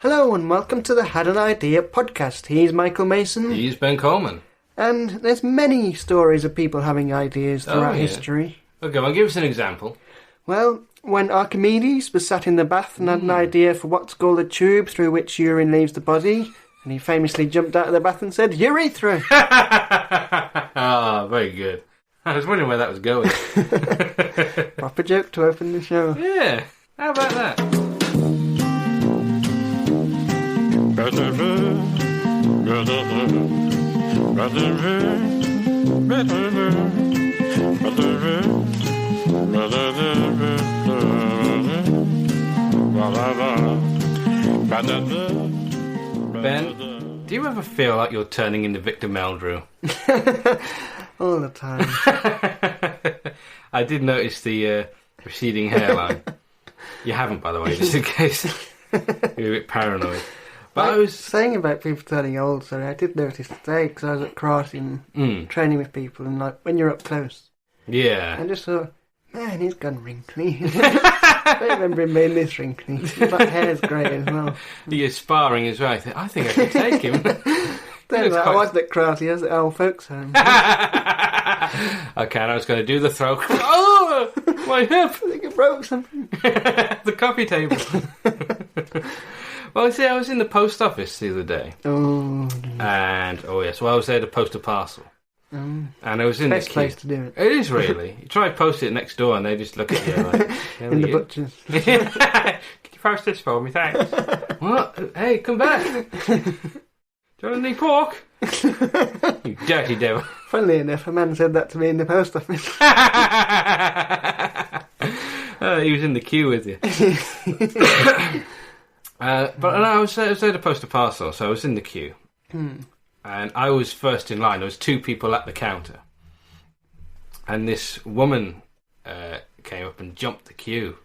Hello and welcome to the Had an Idea podcast. He's Michael Mason. He's Ben Coleman. And there's many stories of people having ideas throughout history. Okay, well, give us an example. Well, when Archimedes was sat in the bath and had an idea for what's called a tube through which urine leaves the body, and he famously jumped out of the bath and said, "Urethra!" Ah, very good. I was wondering where that was going. Proper joke to open the show. Yeah, how about that? Ben, do you ever feel like you're turning into Victor Meldrew? All the time. I did notice the receding hairline. You haven't, by the way, just in case you're a bit paranoid. But I was saying about people turning old, sorry, I did notice today because I was at karate training with people, and like when you're up close, I just thought, man, he's gone wrinkly. I don't remember him being this wrinkly. That hair's great as well. You're sparring as well. I think I can take him. I wasn't at karate, I was at old folks' home. Okay, I was going to do the throw. Oh, my hip! I think I broke something. The coffee table. Well, see, I was in the post office the other day. Oh. And, I was there to post a parcel. And I was in Best the place to do it. It is really. You try to post it next door and they just look at you like... In the butchers. Can you post this for me, thanks? What? Hey, come back. Do you want any pork? You dirty devil. Funnily enough, a man said that to me in the post office. He was in the queue with you. But I was there to post a parcel, so I was in the queue. And I was first in line. There was two people at the counter. And this woman came up and jumped the queue.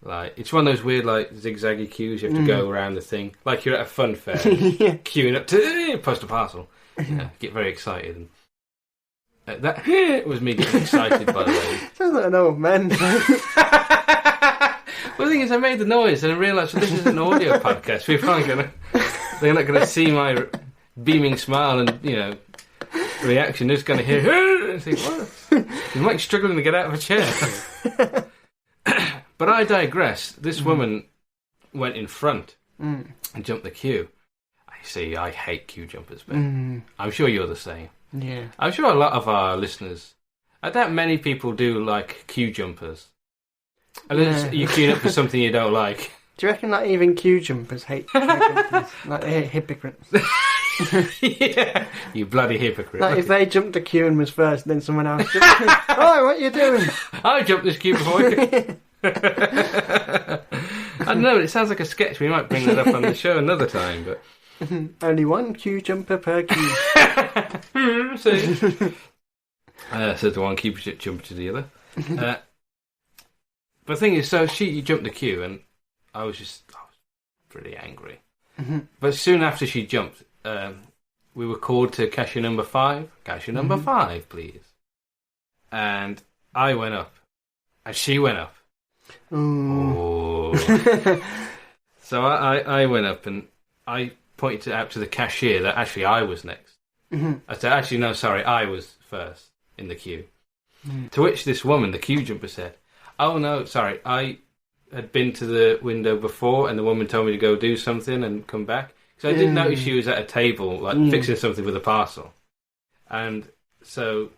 Like, it's one of those weird, like, zigzaggy queues. You have to go around the thing. Like you're at a fun fair, queuing up to post a parcel. Get very excited. And that was me getting excited, by the way. Sounds like an old man. Well, the thing is, I made the noise and I realised, well, this is an audio podcast. They're not going to see my beaming smile and, reaction. They're just going to hear, and think, what? He's like struggling to get out of a chair. But I digress. This woman went in front and jumped the queue. I hate queue jumpers, Ben. I'm sure you're the same. Yeah. I'm sure a lot of our listeners, I doubt many people do like queue jumpers. Unless you're queuing up for something you don't like. Do you reckon that even queue jumpers hate queue jumpers? Like they're hypocrites? Yeah, you bloody hypocrite. Like if they jumped a queue and was first, and then someone else jumped. Oh, what are you doing? I jumped this queue before you. I don't know, it sounds like a sketch. We might bring that up on the show another time, but... Only one queue jumper per queue. See? Says the one queue jumper to the other. But the thing is, so she jumped the queue, and I was pretty angry. But soon after she jumped, we were called to cashier number 5. Cashier number 5, please. And I went up, and she went up. Ooh. Oh. So I went up, and I pointed out to the cashier that actually I was next. I said, actually, no, sorry, I was first in the queue. To which this woman, the queue jumper, said, oh, no, sorry, I had been to the window before and the woman told me to go do something and come back. So I didn't notice she was at a table, like, fixing something with a parcel. And so,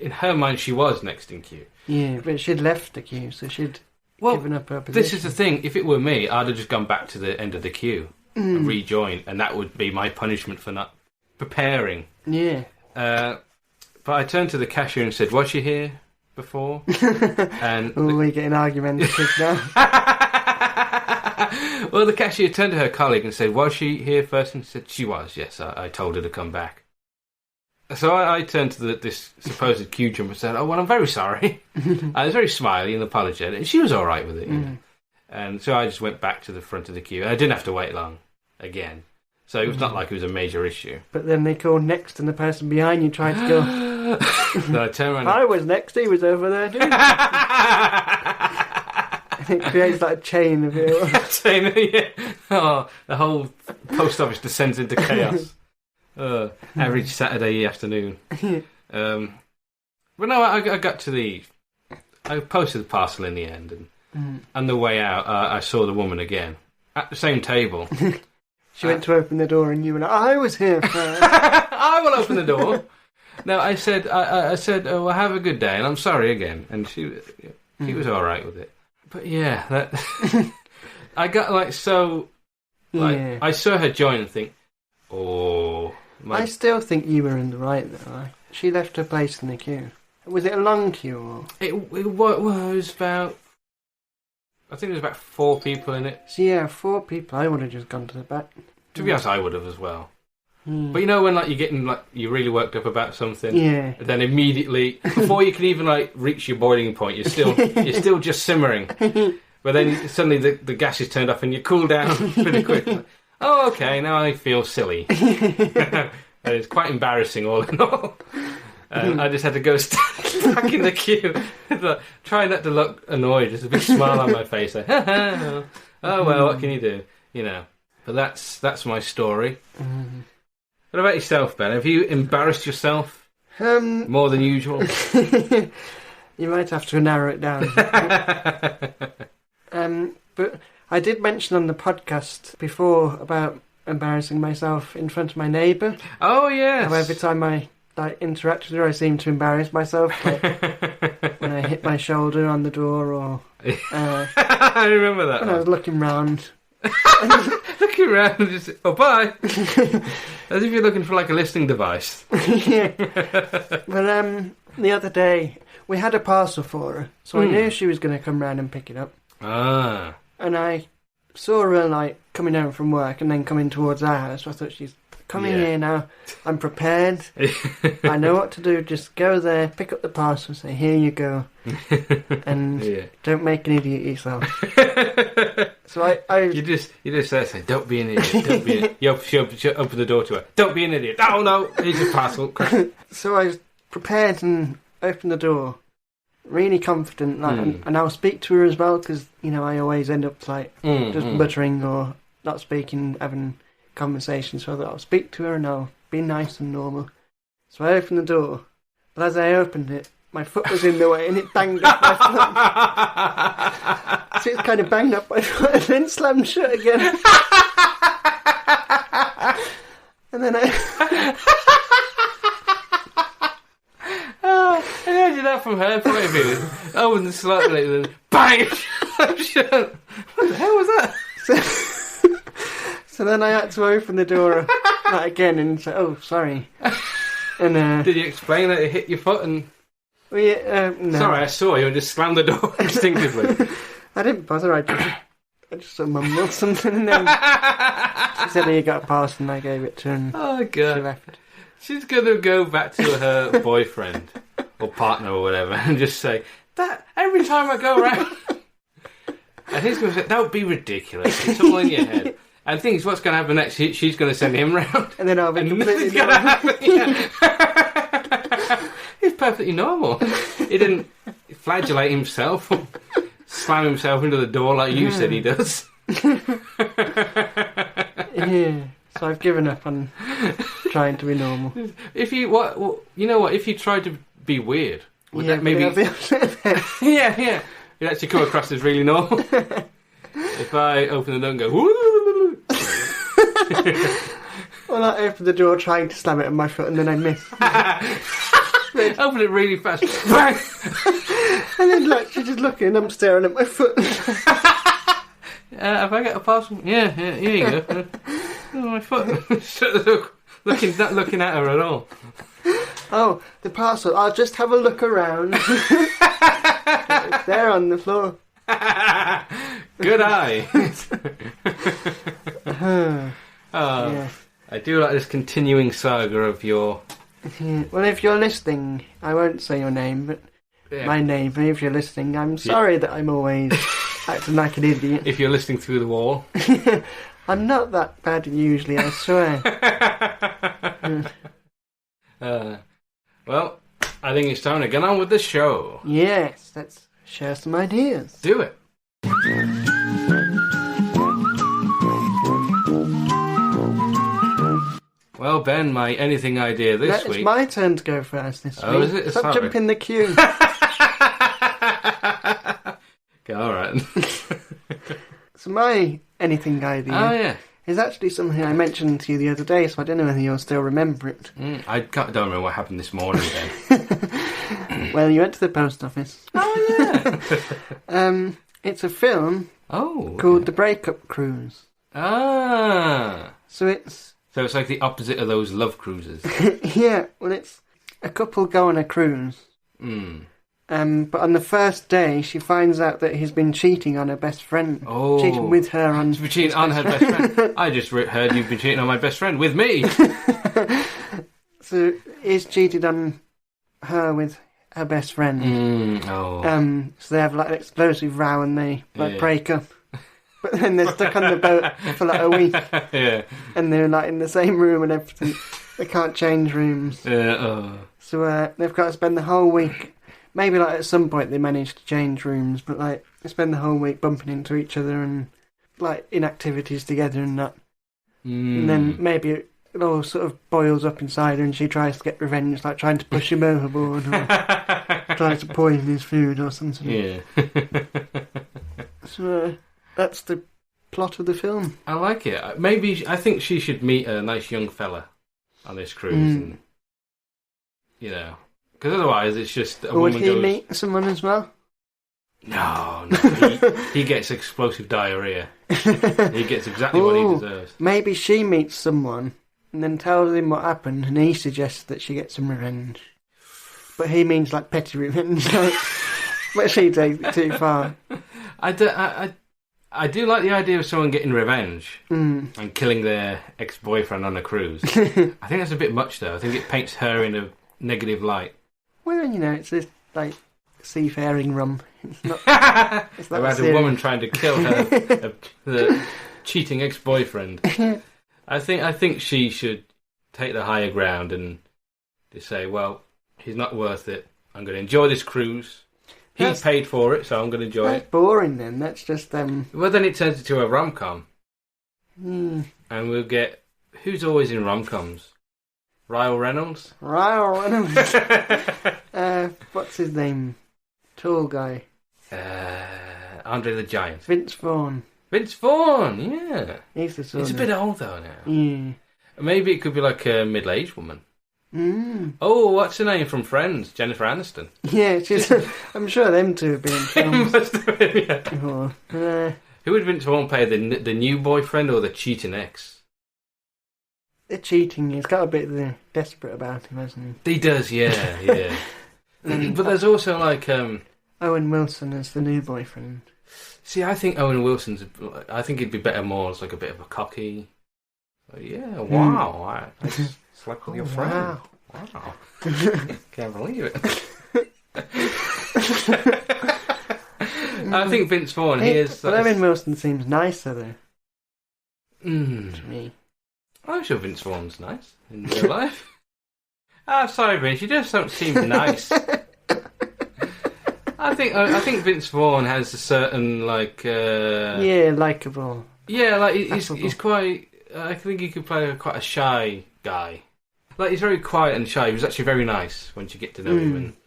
in her mind, she was next in queue. Yeah, but she'd left the queue, so she'd given up her position. This is the thing. If it were me, I'd have just gone back to the end of the queue and rejoined, and that would be my punishment for not preparing. Yeah. But I turned to the cashier and said, was she here before? And we're getting argumentative now. Well, the cashier turned to her colleague and said, was she here first? And said, she was, yes, I told her to come back. So I turned to this supposed queue jumper and said, oh, well, I'm very sorry. I was very smiley and apologetic, and she was all right with it. You know? And so I just went back to the front of the queue. I didn't have to wait long again. So it was not like it was a major issue. But then they called next and the person behind you tried to go... No, I turned around. I was next, he was over there, dude. It creates like a chain of it. Yeah. Oh, the whole post office descends into chaos. Every Saturday afternoon. But no, I got to I posted the parcel in the end, and on the way out, I saw the woman again at the same table. She went to open the door, and you were like, "I was here first." I will open the door. No, I said, "Oh, well, have a good day," and I'm sorry again. And she was all right with it. But yeah, that I got like so. Like, yeah. I saw her join and think, "Oh." I still think you were in the right though. She left her place in the queue. Was it a long queue? Or? It was about. I think there was about 4 people in it. So yeah, 4 people. I would have just gone to the back. To be honest, I would have as well. But you know when like you're getting like you're really worked up about something, yeah. Then immediately before you can even like reach your boiling point, you're still just simmering. But then suddenly the gas is turned off and you cool down pretty quick. Like, oh, okay, now I feel silly. And it's quite embarrassing all in all. I just had to go stand back in the queue, try not to look annoyed, just a big smile on my face. Like, oh well, what can you do? You know. But that's my story. What about yourself, Ben? Have you embarrassed yourself more than usual? You might have to narrow it down. But I did mention on the podcast before about embarrassing myself in front of my neighbour. Oh, yes. How every time I interact with her, I seem to embarrass myself. Like, when I hit my shoulder on the door or... I remember that. When I was looking round. Looking around and just... Oh, bye! As if you're looking for like a listening device. Yeah. But the other day, we had a parcel for her, so I knew she was going to come round and pick it up. Ah. And I saw her like coming home from work and then coming towards our house. So I thought, she's coming here now. I'm prepared. I know what to do. Just go there, pick up the parcel, say, "Here you go," and don't make an idiot yourself. So you just say, "Don't be an idiot. Don't be." She'll open the door to her. "Don't be an idiot." "Oh no, here's your parcel." So I was prepared and opened the door. Really confident, like, and I'll speak to her as well because I always end up like just muttering or not speaking, having conversations. So I thought I'll speak to her and I'll be nice and normal. So I opened the door, but as I opened it, my foot was in the way and it banged up my foot. So it kind of banged up my foot and then slammed shut again. And then Imagine that from her point of view. Opened slightly and then bang! Shut. What the hell was that? So then I had to open the door again and say, "Oh, sorry." And did you explain that it hit your foot and? Well, no. Sorry, I saw you and just slammed the door instinctively. I didn't bother. I just sort of mumbled something and then she said, "You got a parcel," and I gave it to her. And oh God! She left. She's gonna go back to her boyfriend or partner or whatever and just say that every time I go around. And he's going to say, "Don't be ridiculous. It's all in your head." And the thing is, what's going to happen next? She's going to send him round. And then I'll be completely normal. He's perfectly normal. He didn't flagellate himself or slam himself into the door like you said he does. Yeah. So I've given up on trying to be normal. If you if you tried to be weird, would that maybe? Yeah. You'd actually come across as really normal. If I open the door and go, woo. Well, I opened the door trying to slam it on my foot and then I missed. Open it really fast. Bang! And then she's just looking and I'm staring at my foot. Have I got a parcel? Yeah, here you go. Oh, my foot. Not looking at her at all. Oh, the parcel. I'll just have a look around. It's there on the floor. Good eye. Yeah. I do like this continuing saga of your... Well, if you're listening, I won't say your name, but my name, but if you're listening, I'm sorry that I'm always acting like an idiot. If you're listening through the wall. I'm not that bad usually, I swear. Well, I think it's time to get on with the show. Yes, let's share some ideas. Do it. Well, Ben, my anything idea this week... It's my turn to go first this week. Oh, is it? Stop jumping the queue. Okay, all right. So my anything idea is actually something I mentioned to you the other day, so I don't know whether you'll still remember it. I don't remember what happened this morning then. Well, you went to the post office. Oh, yeah. It's a film called The Breakup Cruise. Ah. So it's like the opposite of those love cruises. Yeah, well, it's a couple go on a cruise. But on the first day, she finds out that he's been cheating on her best friend. Oh. Cheating with her on... She's been cheating on her best friend? I just heard you've been cheating on my best friend with me. So he's cheated on her with her best friend. So they have like an explosive row and they break up. But then they're stuck on the boat for like a week. Yeah. And they're like in the same room and everything. They can't change rooms. So they've got to spend the whole week... Maybe like at some point they manage to change rooms, but like they spend the whole week bumping into each other and like in activities together and that. And then maybe it all sort of boils up inside her and she tries to get revenge, like trying to push him overboard or tries to poison his food or something. Yeah. So that's the plot of the film. I like it. I think she should meet a nice young fella on this cruise and, you know... Because otherwise it's just a woman goes... Would he meet someone as well? No. He gets explosive diarrhea. He gets exactly what he deserves. Maybe she meets someone and then tells him what happened and he suggests that she gets some revenge. But he means like petty revenge. But she takes it too far. I do like the idea of someone getting revenge and killing their ex-boyfriend on a cruise. I think that's a bit much though. I think it paints her in a negative light. Well, you know, it's just like seafaring rum. It's not. It's not about a woman trying to kill her the cheating ex-boyfriend. I think she should take the higher ground and just say, "Well, he's not worth it. I'm going to enjoy this cruise. He paid for it, so I'm going to enjoy it." Boring then. That's just Well, then it turns into a rom-com, and we'll get who's always in rom-coms. Ryle Reynolds? What's his name? Tall guy. Andre the Giant. Vince Vaughn, yeah. He's a bit old though now. Yeah. Maybe it could be like a middle-aged woman. Oh, what's her name from Friends? Jennifer Aniston. Yeah, I'm sure them two have been in films. Must have been, yeah. Who would Vince Vaughn play, the new boyfriend or the cheating ex? The cheating, he's got a bit desperate about him, hasn't he? He does, yeah. But there's also like... Owen Wilson as the new boyfriend. See, I think Owen Wilson's... I think he'd be better more as like a bit of a cocky... wow, I just slept with your friend. Wow. Can't believe it. I think Vince Vaughn, he is... But Owen Wilson seems nicer, though. To me. I'm sure Vince Vaughn's nice in real life. Sorry, Vince, you just don't seem nice. I think Vince Vaughn has a certain like. Likeable. Yeah, like he's quite. I think he could play quite a shy guy. Like he's very quiet and shy. He was actually very nice once you get to know him, and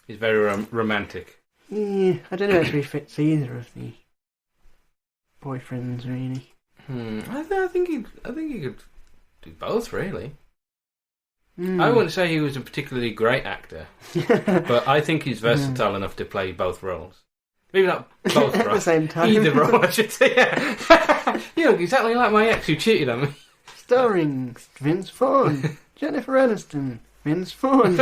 he's very romantic. Yeah, I don't know if he fits either of the boyfriends really. I think he could do both, really. I wouldn't say he was a particularly great actor, but I think he's versatile enough to play both roles. Maybe not both roles. At the same time. Either role, I should say. Yeah. You look exactly like my ex who cheated on me. Starring Vince Vaughn, Jennifer Aniston, Vince Vaughn.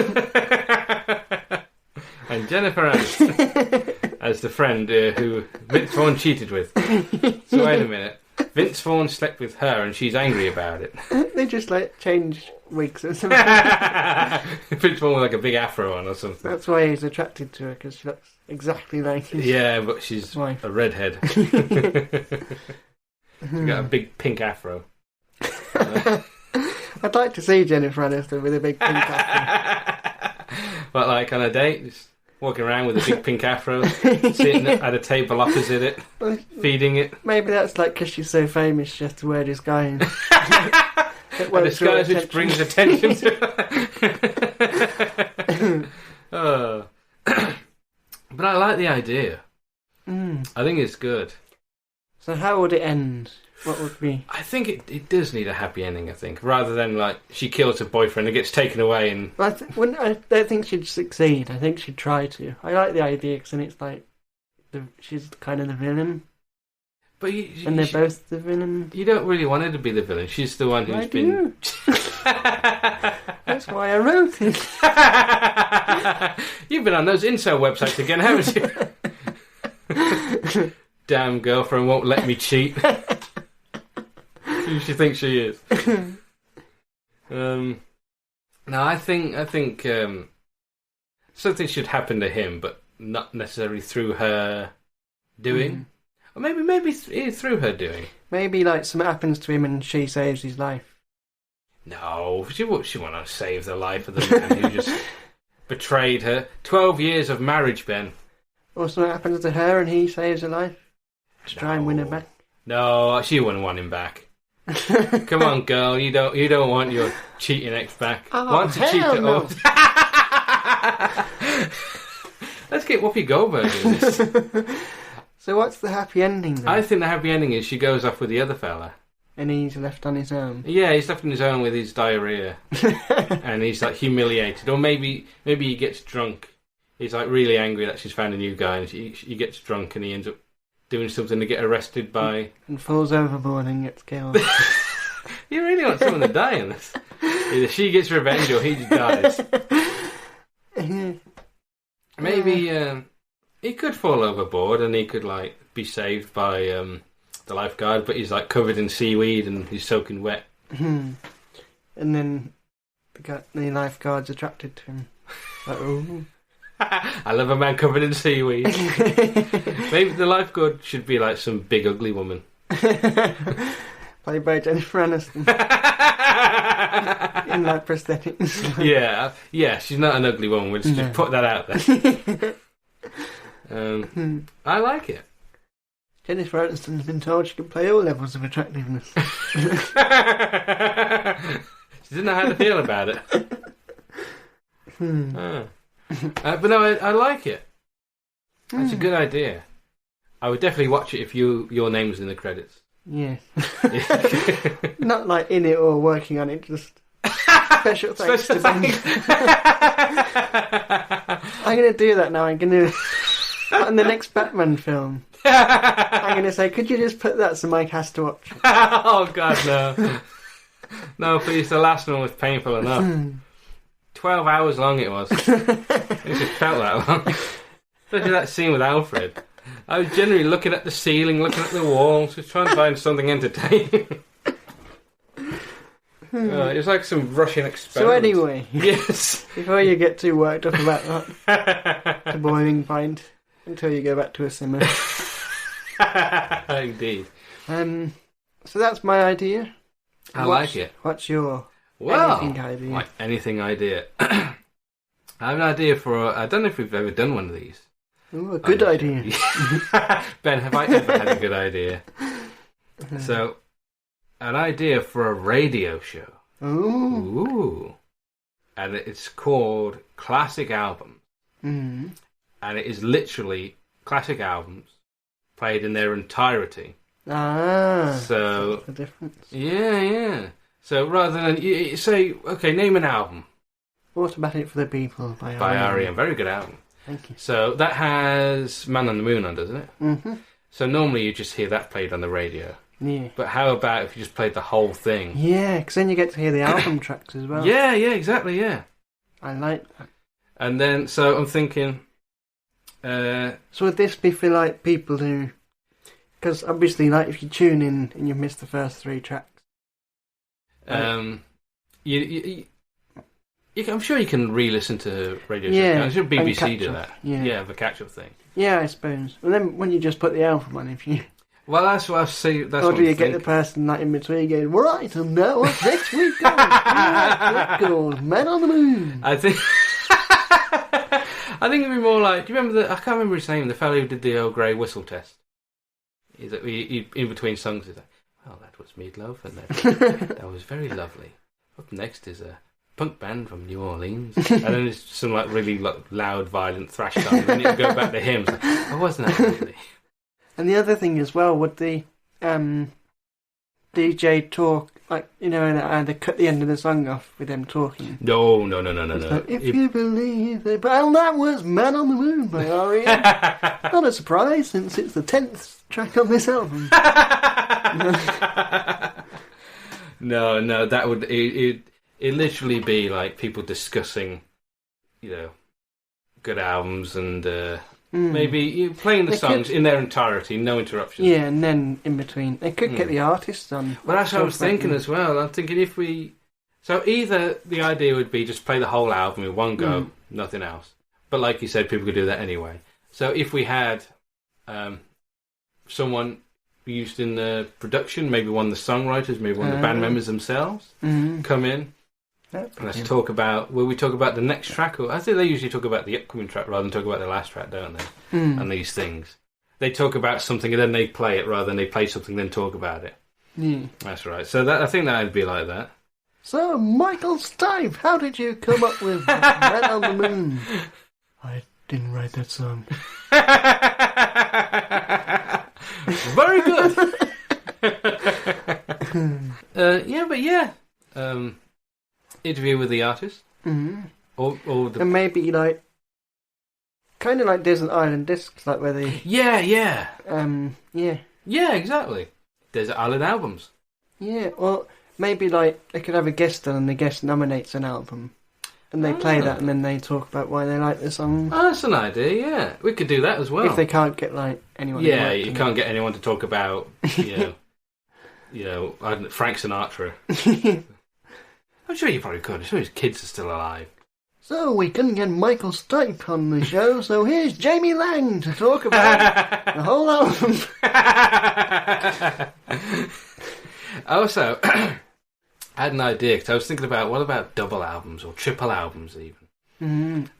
And Jennifer Aniston as the friend who Vince Vaughn cheated with. So wait a minute. Vince Vaughn slept with her and she's angry about it. They just like change wigs or something. Vince Vaughn with like a big afro on or something. That's why he's attracted to her, because she looks exactly like his but she's wife. A redhead. She's got a big pink afro. I'd like to see Jennifer Aniston with a big pink afro. But like on a date, just walking around with a big pink afro, sitting at a table opposite it, feeding it. Maybe that's like because she's so famous, she has to wear disguise. A disguise which brings attention to her. But I like the idea. I think it's good. So how would it end? What would be? I think it does need a happy ending, I think. Rather than, like, she kills her boyfriend and gets taken away and... I don't think she'd succeed. I think she'd try to. I like the idea because then it's like... she's kind of the villain. But and they're both the villain. You don't really want her to be the villain. She's the one who's been... That's why I wrote it. You've been on those incel websites again, haven't you? Damn girlfriend won't let me cheat. Who she thinks she is. No, I think something should happen to him, but not necessarily through her doing. Or maybe through her doing. Maybe like something happens to him and she saves his life. No, she won't to save the life of the man who just betrayed her. 12 years of marriage, Ben. Or something happens to her and he saves her life. To try and win her back. No, she wouldn't want him back. Come on, girl, you don't want your cheating ex back. Oh, want to cheat it no. Let's get Whoopi Goldberg in this. So what's the happy ending then? I think the happy ending is she goes off with the other fella. And he's left on his own. Yeah, he's left on his own with his diarrhea. And he's like humiliated. Or maybe he gets drunk. He's like really angry that she's found a new guy and he gets drunk and he ends up doing something to get arrested by... And falls overboard and gets killed. You really want someone to die in this. Either she gets revenge or he just dies. Maybe he could fall overboard and he could like be saved by the lifeguard, but he's like covered in seaweed and he's soaking wet. And then the lifeguard's attracted to him. Like, ooh. I love a man covered in seaweed. Maybe the lifeguard should be like some big ugly woman. Played by Jennifer Aniston. In like prosthetics. Yeah, she's not an ugly woman. We'll just put that out there. I like it. Jennifer Aniston's been told she can play all levels of attractiveness. She didn't know how to feel about it. But no, I like it. It's a good idea. I would definitely watch it if your name was in the credits. Yes. Not like in it or working on it, just special thanks to Ben. I'm going to do that now. I'm going to... On the next Batman film, I'm going to say, could you just put that so Mike has to watch it? Oh, God, no. No, please, the last one was painful enough. 12 hours long it was. It felt that long. Especially that scene with Alfred. I was generally looking at the ceiling, looking at the walls, just trying to find something entertaining. It was like some Russian experiment. So anyway, yes. Before you get too worked up about that, the boiling point until you go back to a simmer. Indeed. So that's my idea. I like it. What's your anything idea? Like anything idea. I have an idea for. I don't know if we've ever done one of these. Ooh, a good idea. Ben, have I ever had a good idea? So, an idea for a radio show. Ooh. And it's called Classic Albums. Mm. And it is literally classic albums played in their entirety. Ah. So, that's the difference. Yeah. So rather than you say, okay, name an album. Automatic for the People by R.E.M. Very good album. Thank you. So that has Man on the Moon on, doesn't it? Mm-hmm. So normally you just hear that played on the radio. Yeah. But how about if you just played the whole thing? Yeah, because then you get to hear the album tracks as well. Yeah, exactly, yeah. I like that. And then, so I'm thinking... so would this be for like people who... Because obviously, like, if you tune in and you miss the first 3 tracks... I'm sure you can re-listen to radio shows. Yeah, I'm sure BBC do that. Yeah, the catch-up thing. Yeah, I suppose. And then when you just put the album on, if you... Well, that's what I see. That's or what do you I get think. the person like in between going, right, and now what's next week on? Record, Man on the Moon. I think it'd be more like, do you remember I can't remember his name, the fellow who did the Earl Grey whistle test. He in between songs, he's like, Oh, that was Meatloaf, and that was very lovely. Up next is a punk band from New Orleans, and then it's some like really loud, violent thrash song. And then you go back to hymns. Like, oh, wasn't that really? And the other thing as well, would the DJ talk, like, you know, and they cut the end of the song off with them talking? No. Like, if you believe they... Well, that was Man on the Moon by R.E.M. Not a surprise, since it's the 10th track on this album. No, that would... It'd literally be like people discussing, you know, good albums and... Maybe playing the songs in their entirety, no interruptions. Yeah, and then in between. They could get the artists on. Well, that's what I was thinking as well. I'm thinking if we... So either the idea would be just play the whole album in one go, nothing else. But like you said, people could do that anyway. So if we had someone used in the production, maybe one of the songwriters, maybe one of the band members themselves, come in. Let's talk about... Will we talk about the next track? Or I think they usually talk about the upcoming track rather than talk about the last track, don't they? And these things. They talk about something and then they play it rather than they play something and then talk about it. Yeah. That's right. So I think that would be like that. So, Michael Stipe, how did you come up with Man on the Moon? I didn't write that song. Very good. Interview with the artist. Or and maybe like kind of like Desert Island Discs, like where they yeah exactly, Desert Island albums. Yeah, or maybe like they could have a guest on and the guest nominates an album and they play that and then they talk about why they like the song. Oh, that's an idea. Yeah, we could do that as well if they can't get like anyone. Yeah, you can't get anyone to talk about you know Frank Sinatra. I'm sure you probably could. I'm sure his kids are still alive. So we couldn't get Michael Stipe on the show, so here's Jamie Lang to talk about the whole album. Also, I had an idea, because I was thinking about, what about double albums or triple albums even?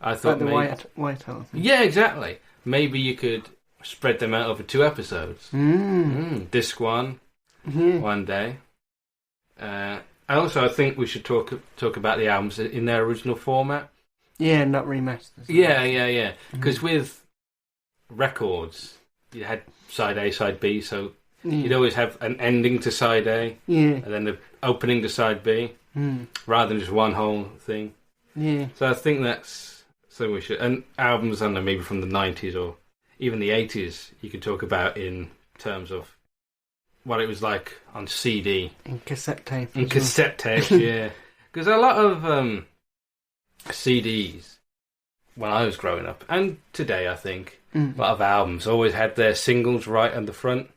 I thought like the White Album. Yeah, exactly. Maybe you could spread them out over 2 episodes. Disc 1, one day. I think we should talk about the albums in their original format. Yeah, not remasters. Yeah. Because with records, you had side A, side B, so you'd always have an ending to side A, and then the opening to side B, rather than just one whole thing. Yeah. So I think that's something we should. And albums, I don't know, maybe from the 90s or even the 80s, you could talk about in terms of what it was like on CD. And cassette tape. And cassette tape, yeah. Because a lot of CDs, when I was growing up, and today I think, a lot of albums always had their singles right on the front.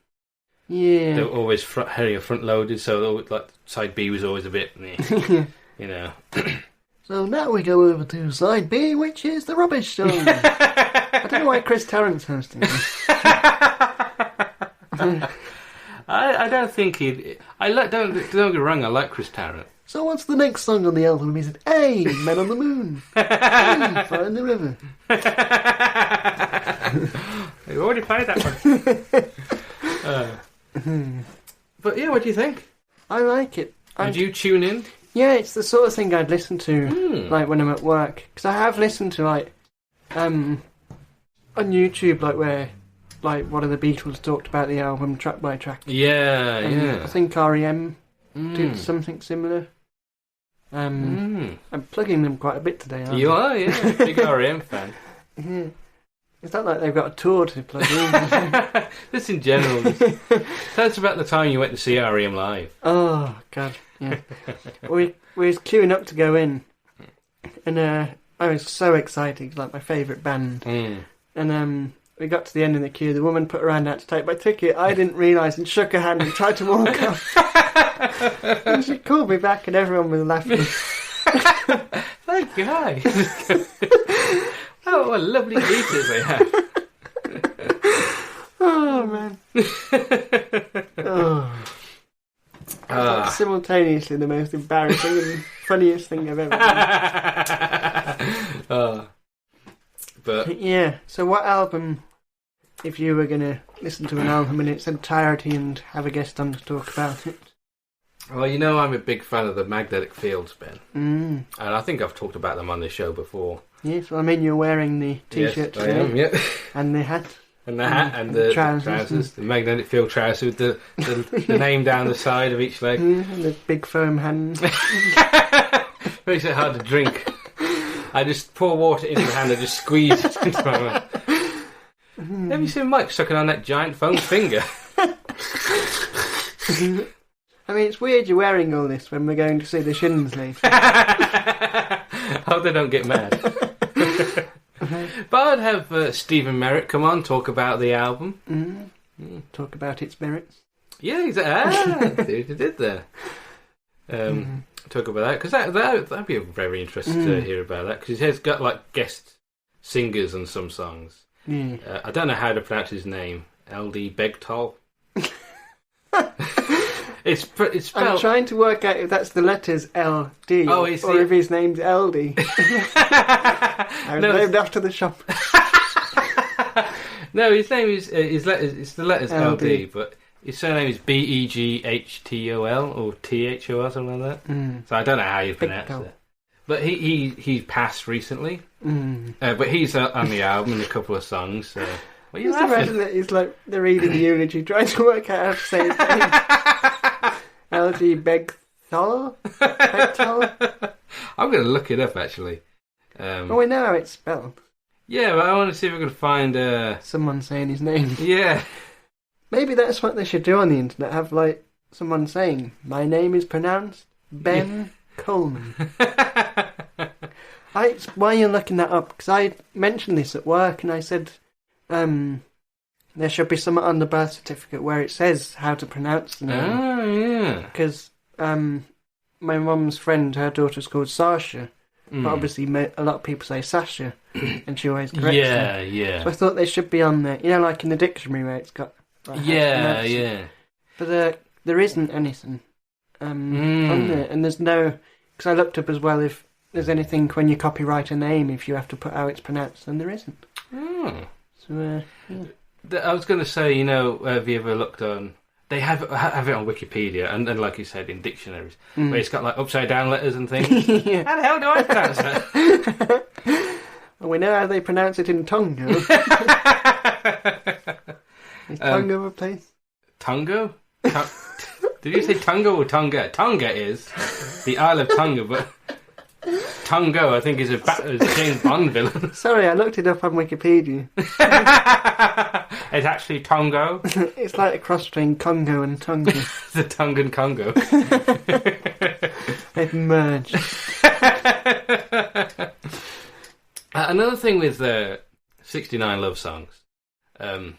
Yeah. They were always front loaded, so like side B was always a bit, you know. So now we go over to side B, which is the rubbish song. I don't know why Chris Tarrant's hosting this. I don't think he'd... Don't get me wrong, I like Chris Tarrant. So what's the next song on the album? Is it A, Men on the Moon? B, Fire in the River? We've already played that one. But yeah, what do you think? I like it. Did you tune in? Yeah, it's the sort of thing I'd listen to like when I'm at work. Because I have listened to like on YouTube, like where like one of the Beatles talked about the album track by track. Yeah. I think R.E.M. did something similar. I'm plugging them quite a bit today. You are, yeah. Big R.E.M. fan. Yeah. It's not like they've got a tour to plug in. Just in general. Tell us about the time you went to see R.E.M. live. Oh, God, yeah. we was queuing up to go in. And I was so excited, like my favourite band. And we got to the end of the queue. The woman put her hand out to take my ticket. I didn't realise and shook her hand and tried to walk off. And she called me back and everyone was laughing. Thank God. Oh, what lovely greeters they have. Oh, man. Like simultaneously the most embarrassing and funniest thing I've ever done. But yeah, so what album, if you were going to listen to an album in its entirety and have a guest on to talk about it. Well, you know I'm a big fan of the Magnetic Fields, Ben. And I think I've talked about them on this show before. Yes, well, I mean, you're wearing the T-shirt today. I am, yeah. And the hat. And the hat and the trousers. The Magnetic Field trousers with the name down the side of each leg. And the big foam hand. Makes it hard to drink. I just pour water into the hand and just squeeze it into my mouth. Have you seen Mike sucking on that giant foam finger? I mean, it's weird you're wearing all this when we're going to see the Shins later. I hope they don't get mad. But I'd have Stephen Merritt come on, talk about the album. Talk about its merits. Yeah, exactly. See what you did there. Talk about that, because that'd be very interesting to hear about that, because he's got like guest singers on some songs. I don't know how to pronounce his name. LD Begtol. It's spelled... I'm trying to work out if that's the letters LD or if his name's LD. I was named after the shop. No, his name is it's the letters LD, but his surname is BeghTol or THOL, something like that. So I don't know how you pronounce it. But he passed recently. But he's on the album in a couple of songs. So what are you laughing at? It's like they're reading the eulogy, trying to work out how to say his name. LG Begtol? I'm going to look it up, actually. Well, we know how it's spelled. Yeah, but I want to see if I can find... someone saying his name. Yeah. Maybe that's what they should do on the internet. Have, like, someone saying, my name is pronounced Ben Coleman. Why are you looking that up? Because I mentioned this at work and I said... there should be something on the birth certificate where it says how to pronounce the name. Oh, yeah. Because my mum's friend, her daughter's called Sasha, but obviously a lot of people say Sasha, and she always corrects them. Yeah. So I thought they should be on there, you know, like in the dictionary where it's got... Like, yeah. But there isn't anything on there, and there's no... Because I looked up as well if there's anything when you copyright a name, if you have to put how it's pronounced, and there isn't. Oh. So, yeah. I was going to say, you know, have you ever looked on... They have it on Wikipedia, and like you said, in dictionaries, where it's got like upside down letters and things. Yeah. How the hell do I pronounce that? Well, we know how they pronounce it in Tonga. Is Tonga a place? Tonga? Did you say Tonga or Tonga? Tonga is the Isle of Tonga, but Tongo, I think, is a James Bond villain. Sorry, I looked it up on Wikipedia. It's actually Tongo. It's like a cross between Congo and Tonga. The Tongan Congo. They've merged. Another thing with 69 Love Songs. Did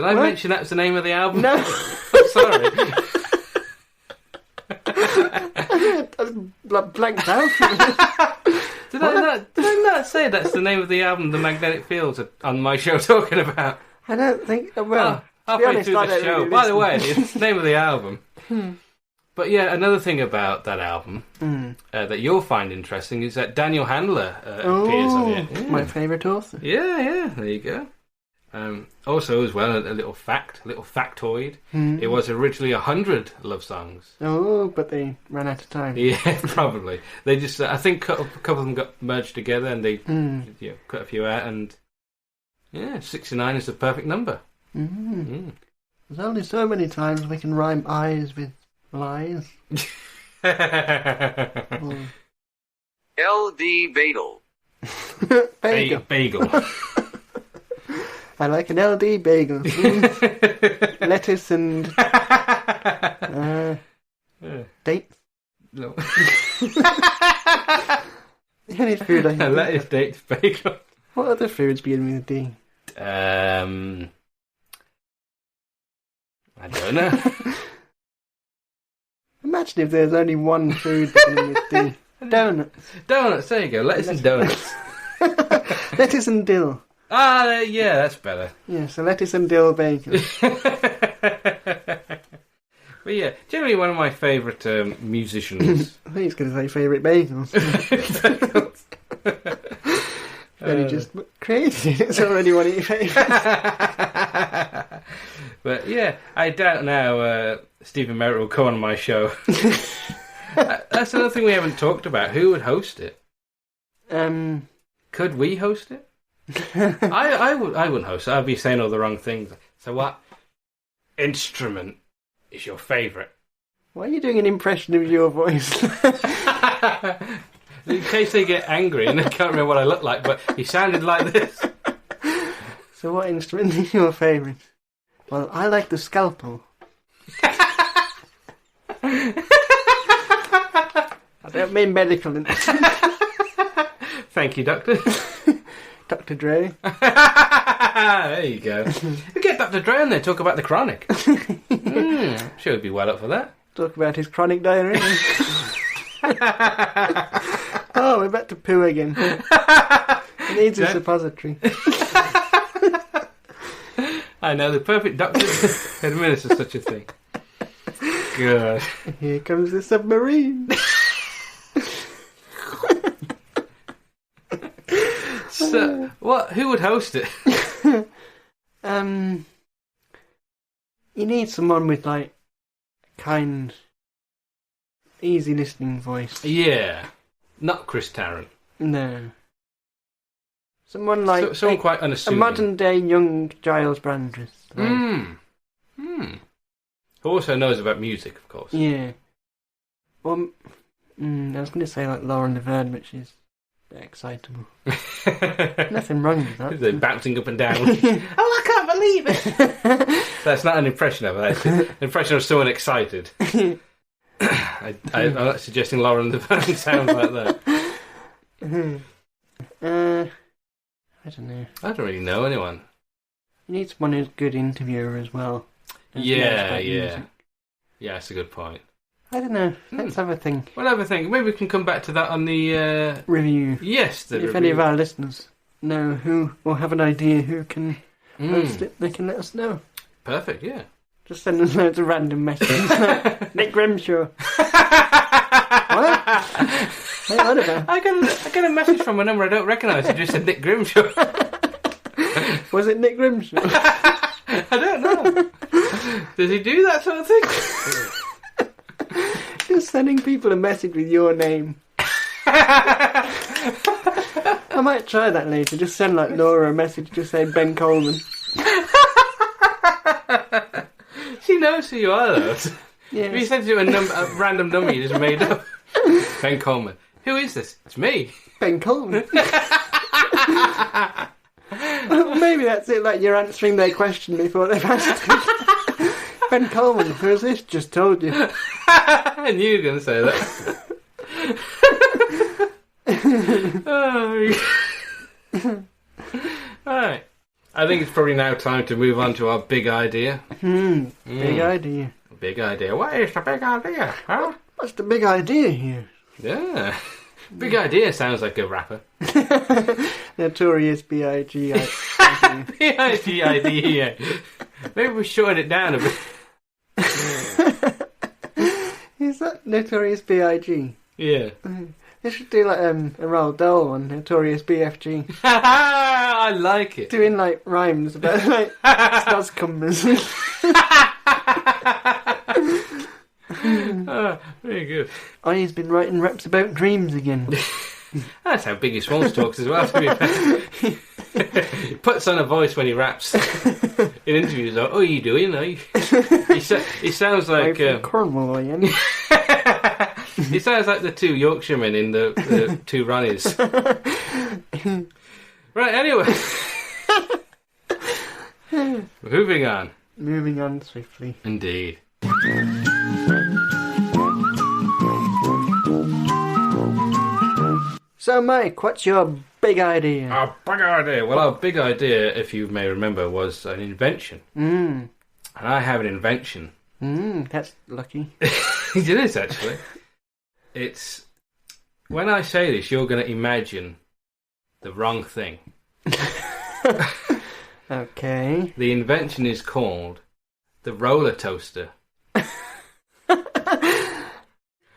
I mention that was the name of the album? No. I'm sorry. I blanked out. Did I not say that's the name of the album the Magnetic Fields are on my show talking about? I don't think... Well, halfway through the show. Really by the way, it's the name of the album. But yeah, another thing about that album that you'll find interesting is that Daniel Handler appears on it. Yeah. My favourite author. Yeah, there you go. Also, as well, a little factoid. It was originally 100 love songs. Oh, but they ran out of time. Yeah, probably. They just, I think, a couple of them got merged together, and they cut a few out. And 69 is the perfect number. There's only so many times we can rhyme eyes with lies. LD Bagel. Bagel. I like an LD bagel. Lettuce and dates. No. The only food I can lettuce, dates, bagel. What other foods begin with a D? I don't know. Imagine if there's only one food beginning with D. Donuts. Donuts, there you go. Lettuce and donuts. Lettuce and dill. Ah, yeah, that's better. Yeah, so lettuce and dill bacon. But yeah, generally one of my favourite musicians. I think he's going to say favourite bagels. Only just created it. It's already one of your favourites. But yeah, I doubt now Stephen Merritt will come on my show. That's another thing we haven't talked about. Who would host it? Could we host it? I wouldn't host it. I'd be saying all the wrong things. So what instrument is your favourite? Why are you doing an impression of your voice? In case they get angry and they can't remember what I look like, but he sounded like this. So what instrument is your favourite? Well, I like the scalpel. I don't mean medical. Thank you, Doctor. Dr. Dre. There you go. We get Dr. Dre on there, talk about the chronic. Sure would be well up for that. Talk about his chronic diarrhea. Oh, we're back to poo again. He needs a suppository. I know, the perfect doctor to administer such a thing. Good. Here comes the submarine. So, what? Who would host it? You need someone with like a kind, easy listening voice. Yeah, not Chris Tarrant. No. Someone like someone quite unassuming. A modern day young Giles Brandreth. Like. Who also knows about music, of course. Yeah. Well, I was going to say like Lauren Laverne, which is excitable. Nothing wrong with that. They're bouncing up and down. Oh, I can't believe it! That's not an impression of her. That's an impression of someone excited. I'm not suggesting Lauren Laverne sounds like that. I don't know. I don't really know anyone. You need someone who's a good interviewer as well. Yeah. Yeah, that's a good point. I don't know. Let's have a think. We'll have a think. Maybe we can come back to that on the... review. Yes, the review. If any of our listeners know who, or have an idea who can host it, they can let us know. Perfect, yeah. Just send us loads of random messages. Nick Grimshaw. What? Hey, what about? I got a message from a number I don't recognise. It just said Nick Grimshaw. Was it Nick Grimshaw? I don't know. Does he do that sort of thing? Just sending people a message with your name. I might try that later. Just send like Laura a message. Just say Ben Coleman. She knows who you are, though. Yes. If you send you a random number you just made up. Ben Coleman. Who is this? It's me. Ben Coleman. Maybe that's it. Like you're answering their question before they've asked it. Ben Coleman. Who's this? Just told you. I knew you were going to say that. Alright. I think it's probably now time to move on to our big idea. Big idea. Big idea. What is the big idea? Huh? What's the big idea here? Yeah. Big idea sounds like a rapper. Notorious B.I.G. B.I.G.I.D. Maybe we shorten it down a bit. Is that Notorious B.I.G.? Yeah. They should do like a Roald Dahl one, Notorious B.F.G. I like it. Doing like rhymes about like Stascumbers. Oh, very good. He's been writing raps about dreams again. That's how Biggie Smalls talks as well, to be fair. He puts on a voice when he raps in interviews. Like, oh, you doing? He sounds like Cornwall, again. He sounds like the two Yorkshiremen in the two Ronnies. Right, anyway. Moving on swiftly. Indeed. So, Mike, what's your big idea? Our big idea. Well, our big idea, if you may remember, was an invention. And I have an invention. That's lucky. It is, actually. It's... When I say this, you're going to imagine the wrong thing. Okay. The invention is called the roller toaster.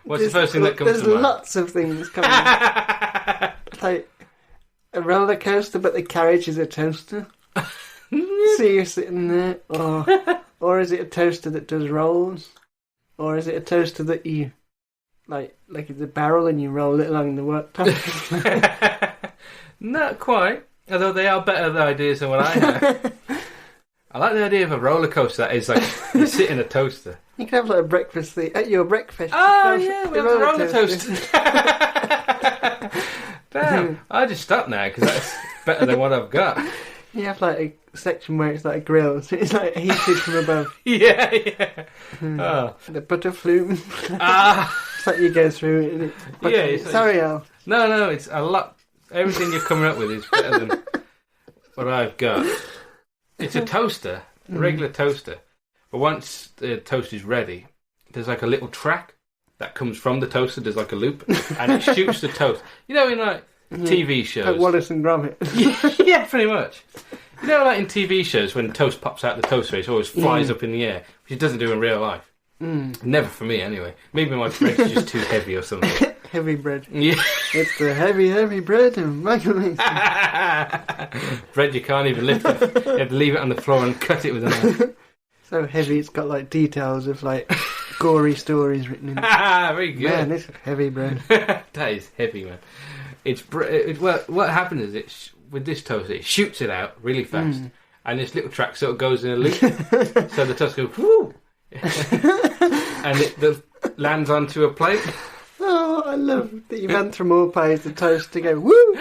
What's the first thing that comes to mind? There's lots of things coming. Like a roller coaster, but the carriage is a toaster. So you're sitting there. Oh, Or is it a toaster that does rolls? Or is it a toaster that you, like it's a barrel and you roll it along the worktop? Not quite. Although they are better ideas than what I have. I like the idea of a roller coaster that is like you sit in a toaster. You can have like a breakfast thing at your breakfast. Oh yeah, we have a roller toaster. Damn, I just stopped now because that's better than what I've got. You have like a section where it's like a grill, so it's like heated from above. Yeah. Oh. The butter flume. It's like you go through it and it's butter. Yeah. It's Sorry, Al. No, it's a lot. Everything you're coming up with is better than what I've got. It's a toaster, a regular toaster. But once the toast is ready, there's like a little track that comes from the toaster. There's like a loop, and it shoots the toast. You know, in like TV shows, like Wallace and Gromit. Yeah, pretty much. You know, like in TV shows, when toast pops out the toaster, it always flies up in the air, which it doesn't do in real life. Never for me, anyway. Maybe my bread's just too heavy or something. Heavy bread. Yeah. It's the heavy bread of microwave. Bread you can't even lift it. You have to leave it on the floor and cut it with a knife. So heavy, it's got like details of like gory stories written in it. Very good. Man, this is heavy bread. That is heavy, man. What happens is with this toaster, it shoots it out really fast, and this little track sort of goes in a loop. So the toast goes whoo, and it lands onto a plate. Oh, I love that you've anthropomorphised the toast to go woo.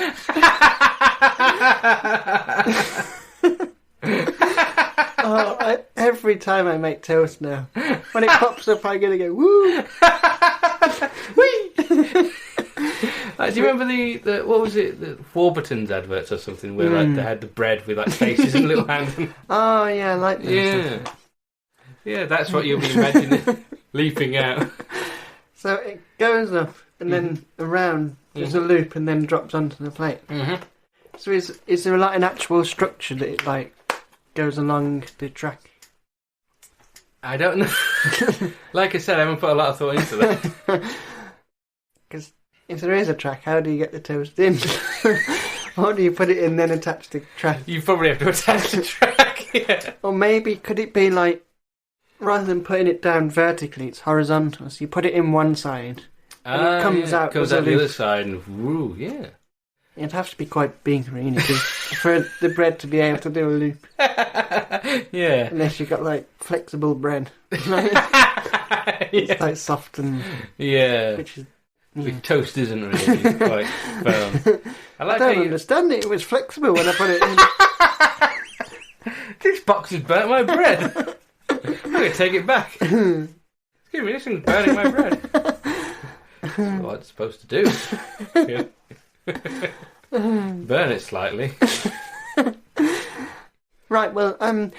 Every time I make toast now, when it pops up, I'm going to go woo. Whee! Do you remember the what was it, the Warburton's adverts or something where like they had the bread with like faces and little hands? Oh yeah, I like those. Yeah, that's what you'll be imagining leaping out. So it goes up and then around. There's a loop and then drops onto the plate. So is there like an actual structure that it like goes along the track? I don't know. Like I said, I haven't put a lot of thought into that. Because if there is a track, how do you get the toast in? Or do you put it in then attach the track? You probably have to attach the track. Yeah. Or maybe could it be like, rather than putting it down vertically, it's horizontal. So you put it in one side and it comes out the other side and woo, yeah. It'd have to be quite big, really, for the bread to be able to do a loop. Yeah. Unless you've got, like, flexible bread. It's, like, soft and... Yeah. Which is... Which toast isn't really quite firm. I don't understand it. It was flexible when I put it in. This box has burnt my bread. I'm going to take it back. Excuse me, this thing's burning my bread. That's what it's supposed to do. Yeah. Burn it slightly. Right, well,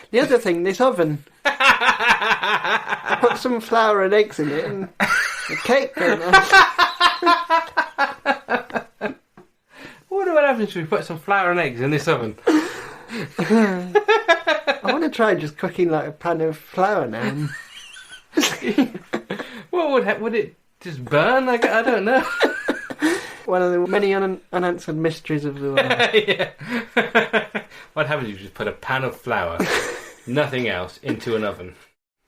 the other thing, this oven. I put some flour and eggs in it and a cake going on. I wonder what happens if we put some flour and eggs in this oven. I want to try just cooking like a pan of flour now. What would it just burn? Like, I don't know. One of the many unanswered mysteries of the world. Yeah. What happens if you just put a pan of flour, nothing else, into an oven?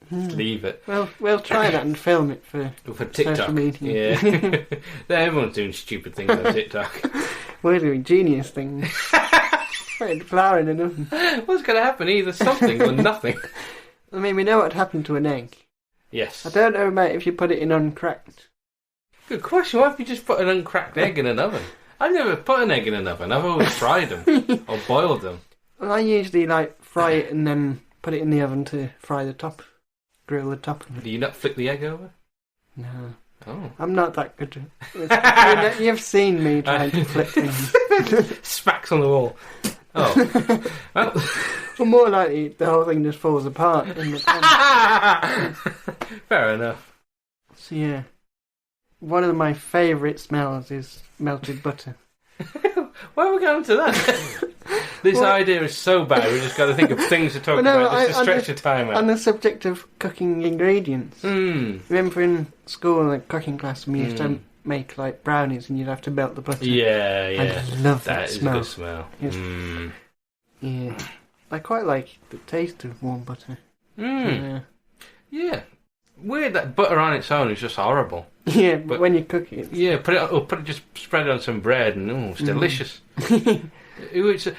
Leave it. Well, we'll try that and film it for TikTok. Social media. Yeah. Everyone's doing stupid things on TikTok. We're doing genius things. Putting flour in an oven. What's going to happen? Either something or nothing. I mean, we know what happened to an egg. Yes. I don't know about if you put it in uncracked. Good question. Why have you just put an uncracked egg in an oven? I've never put an egg in an oven. I've always fried them or boiled them. Well, I usually fry it and then put it in the oven to fry the top, grill the top. Do you not flick the egg over? No. Oh. I'm not that good. You've seen me trying to flick things. Smacks on the wall. Oh. Well, more likely the whole thing just falls apart in the pan. Fair enough. So yeah. One of my favourite smells is melted butter. Why are we going to that? This idea is so bad, we just got to think of things to talk about just to stretch the time out. On the subject of cooking ingredients, remember in school, like cooking class, we used to make like brownies and you'd have to melt the butter. Yeah. I love that smell. That is a good smell. Yeah. I quite like the taste of warm butter. Yeah. Weird that butter on its own is just horrible. Yeah, but when you cook it... Yeah, just spread it on some bread and it's delicious.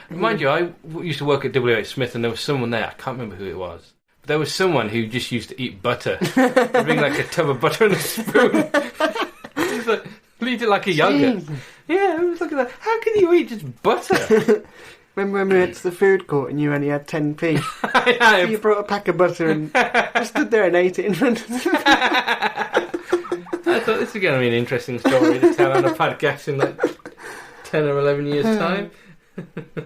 Mind you, I used to work at WH Smith and there was someone there, I can't remember who it was. But there was someone who just used to eat butter. They'd bring like a tub of butter and a spoon. He's like, eat it like a yogurt. Yeah, I was looking at that. How can you eat just butter? Remember when we went to the food court and you only had 10p? So you brought a pack of butter and just stood there and ate it in front of them. I thought this was going to be an interesting story to tell on a podcast in like 10 or 11 years' time.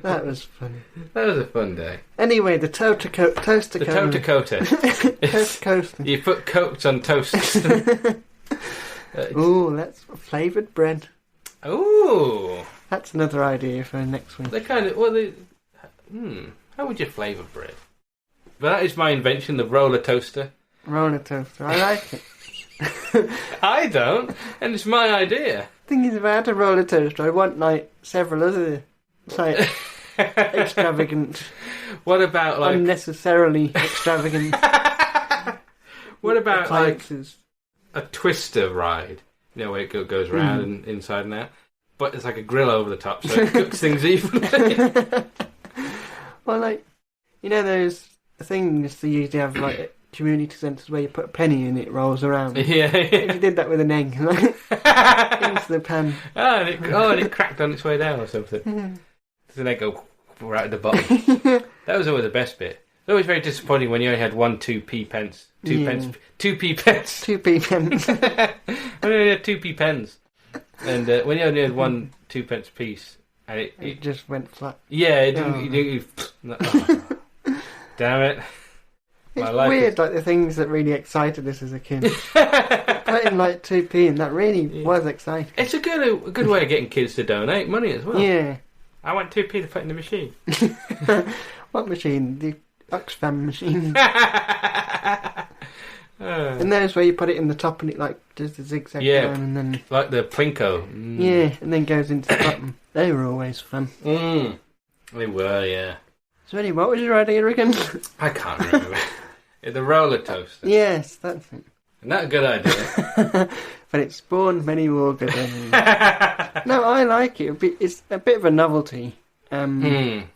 That was funny. That was a fun day. Anyway, the toaster coaster. The toaster coaster. Toaster coaster. You put coats on toast. Ooh, that's flavoured bread. Ooh. That's another idea for next week. They're kind of... how would you flavour bread? But that is my invention, the roller toaster. Roller toaster. I like it. I don't, and it's my idea. Thing is, if I had a roller toaster, I want like several other extravagant. What about like unnecessarily extravagant? What about appliances? Like a twister ride? You know where it goes around and inside and out, but it's like a grill over the top, so it cooks things evenly. Well, like those things they usually have like. Community centres where you put a penny in, it rolls around. Yeah. If you did that with an egg, into the pan. And it cracked on its way down or something. Does an egg go right at the bottom? That was always the best bit. It was always very disappointing when you only had 2p pence. 2p pence. 2p pence. I only had 2p pence. And when you only had 1 2p piece, and it just went flat. Yeah, it didn't. Damn it. It's weird, like the things that really excited us as a kid. Putting like 2p and that really was exciting. It's a good way of getting kids to donate money as well. Yeah. I want 2p to put in the machine. What machine? The Oxfam machine. And those where you put it in the top and it like does the zigzag down and then... like the Plinko. Yeah, and then goes into the bottom. They were always fun. They were, yeah. So anyway, what was your idea again? I can't remember. The roller toaster. Yes, that's it. Isn't that a good idea? But it spawned many more good ideas. No, I like it. It's a bit of a novelty. I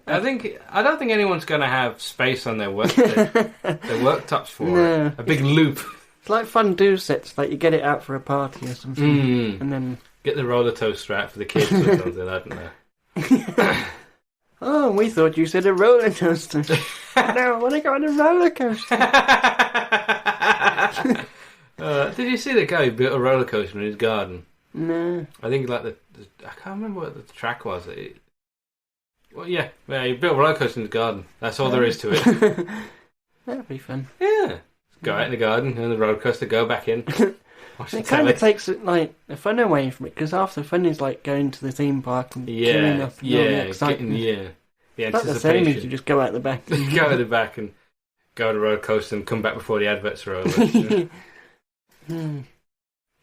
don't think anyone's going to have space on their worktops for it. A big loop. It's like fondue sets, like you get it out for a party or something, and then get the roller toaster out for the kids or something. I don't know. Oh, we thought you said a roller toaster. No, I want to go on a roller coaster. Did you see the guy who built a roller coaster in his garden? No. I think like I can't remember what the track was. He built a roller coaster in his garden. That's all there is to it. That'd be fun. Yeah. Go out in the garden and the roller coaster, go back in. It kind of takes like the fun away from it because half the fun is like going to the theme park and queuing up and all the excitement. The anticipation. Not the same as you just go out the back. Go out the back and go to the roller coaster and come back before the adverts are over. Anyway,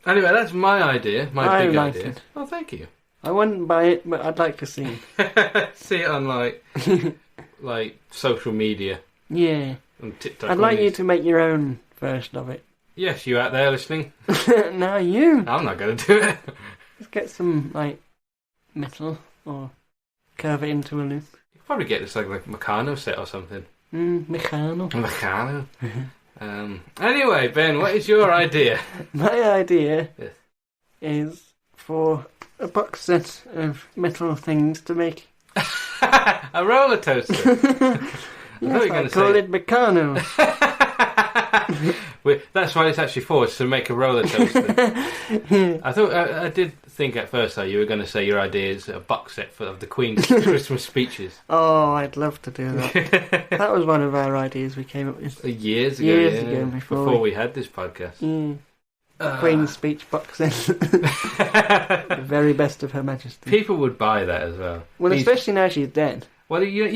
that's my idea. My big idea. It. Oh, thank you. I wouldn't buy it, but I'd like to see it. See it on like social media. Yeah. On TikTok. I'd like you to make your own version of it. Yes, you out there listening? No, you. I'm not going to do it. Just get some, like, metal or curve it into a loop. You could probably get this, like a Meccano set or something. Meccano. Anyway, Ben, what is your idea? My idea is for a box set of metal things to make... a roller toaster? Yes, I call it Meccano. That's what it's actually for, it's to make a roller toaster. I did think at first, though, you were going to say your idea is a box set of the Queen's Christmas speeches. Oh, I'd love to do that. That was one of our ideas we came up with. Years ago, before we had this podcast. The Queen's speech box set. The very best of Her Majesty. People would buy that as well. Well, especially now she's dead. Well, you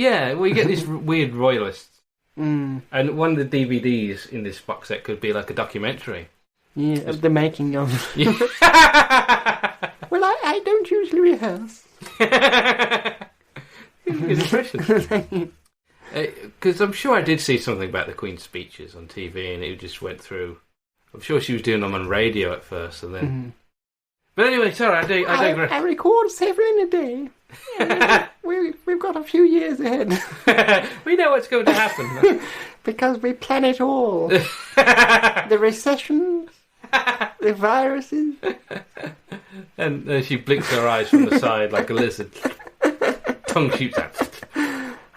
get these weird royalists. And one of the DVDs in this box set could be like a documentary. Yeah, of the making of. Well, I don't usually rehearse. His impression. Because I'm sure I did see something about the Queen's speeches on TV, and it just went through. I'm sure she was doing them on radio at first, and then. Mm-hmm. But anyway, sorry, I digress. I record several in a day. Yeah, we've got a few years ahead. We know what's going to happen. Because we plan it all. The recessions, the viruses. And then she blinks her eyes from the side like a lizard. Tongue shoots out.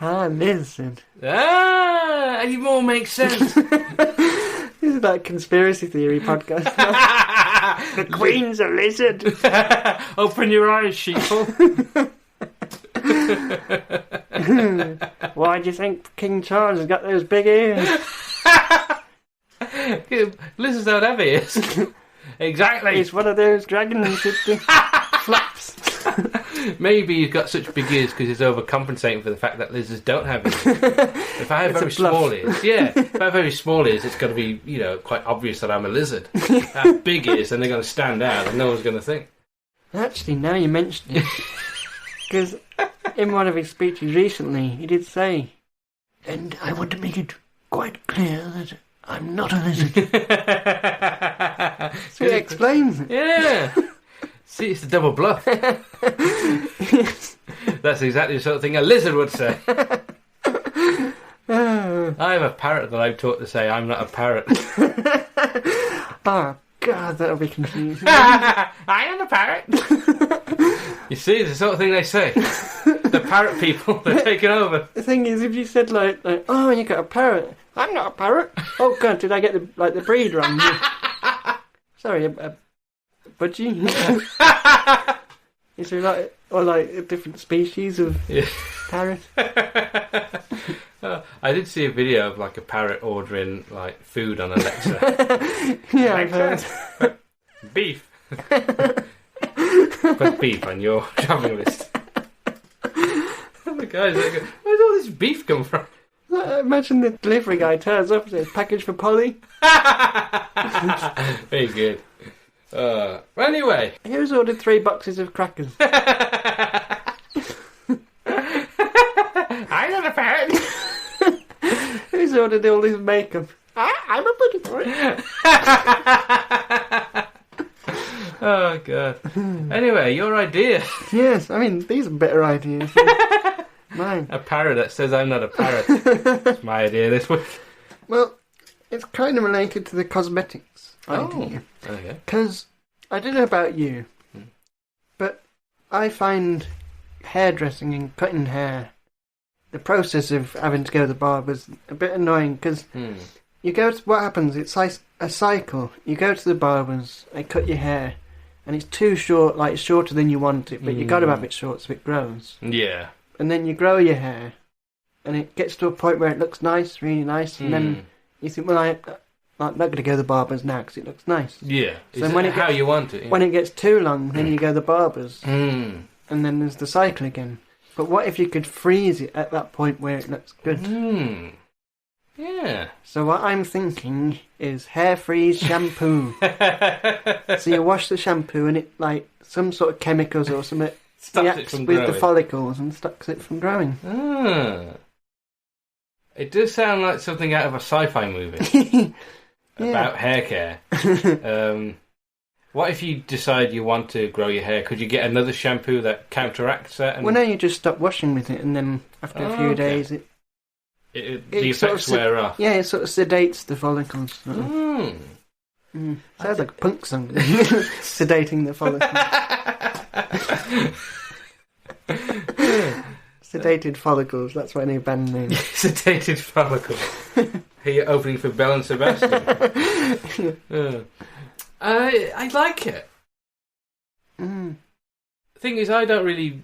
Ah, lizard. Ah, any more makes sense. This is like conspiracy theory podcast. The Queen's a lizard. Open your eyes, sheeple. Why do you think King Charles has got those big ears? Lizards don't have ears. Exactly. He's one of those dragons with the flaps. Maybe he's got such big ears because he's overcompensating for the fact that lizards don't have ears. If I have very small ears, if I have very small ears, it's got to be, quite obvious that I'm a lizard. I have big ears, and they're going to stand out, and no one's going to think. Actually, now you mention it, because in one of his speeches recently, he did say, and I want to make it quite clear that I'm not a lizard. So he explains it. Yeah. See, it's a double bluff. Yes. That's exactly the sort of thing a lizard would say. I have a parrot that I'm taught to say I'm not a parrot. Oh, God, that'll be confusing. I am a parrot. You see, it's the sort of thing they say. The parrot people, they're taking over. The thing is, if you said like oh, you got a parrot. I'm not a parrot. Oh, God, did I get the breed wrong? Sorry, a budgie? Is there a different species of parrot? I did see a video of a parrot ordering food on Alexa. Yeah, I've heard. Beef. Put beef on your shopping list. The guy's like, where's all this beef come from? Imagine the delivery guy turns up and says, package for Polly. Very good. Anyway. Who's ordered 3 boxes of crackers? I'm not a parrot. Who's ordered all this makeup? I'm a pretty boy. Oh, God. Anyway, your idea. Yes, I mean, these are better ideas. Mine. A parrot that says I'm not a parrot. That's my idea this week. Well, it's kind of related to the cosmetics idea. Oh, okay. Because I don't know about you, but I find hairdressing and cutting hair, the process of having to go to the barber's a bit annoying because what happens, it's like a cycle. You go to the barber's, they cut your hair, and it's too short, it's shorter than you want it, but you got to have it short so it grows. Yeah. And then you grow your hair, and it gets to a point where it looks nice, really nice, and then you think, well, I'm not going to go to the barber's now because it looks nice. Yeah. So when how you want it. Yeah. When it gets too long, then you go to the barber's, and then there's the cycle again. But what if you could freeze it at that point where it looks good? Yeah. So what I'm thinking is hair freeze shampoo. So you wash the shampoo and it some sort of chemicals or something stops it from with growing. the follicles and stops it from growing. It does sound like something out of a sci-fi movie about hair care. What if you decide you want to grow your hair? Could you get another shampoo that counteracts that? Well, no, you just stop washing with it, and then after a few days, the effects wear off. Yeah, it sort of sedates the follicles. Sounds like a punk song. Sedating the follicles. Sedated follicles. That's my new band name. Sedated follicles. Here you're opening for Bell and Sebastian. I like it. The thing is, I don't really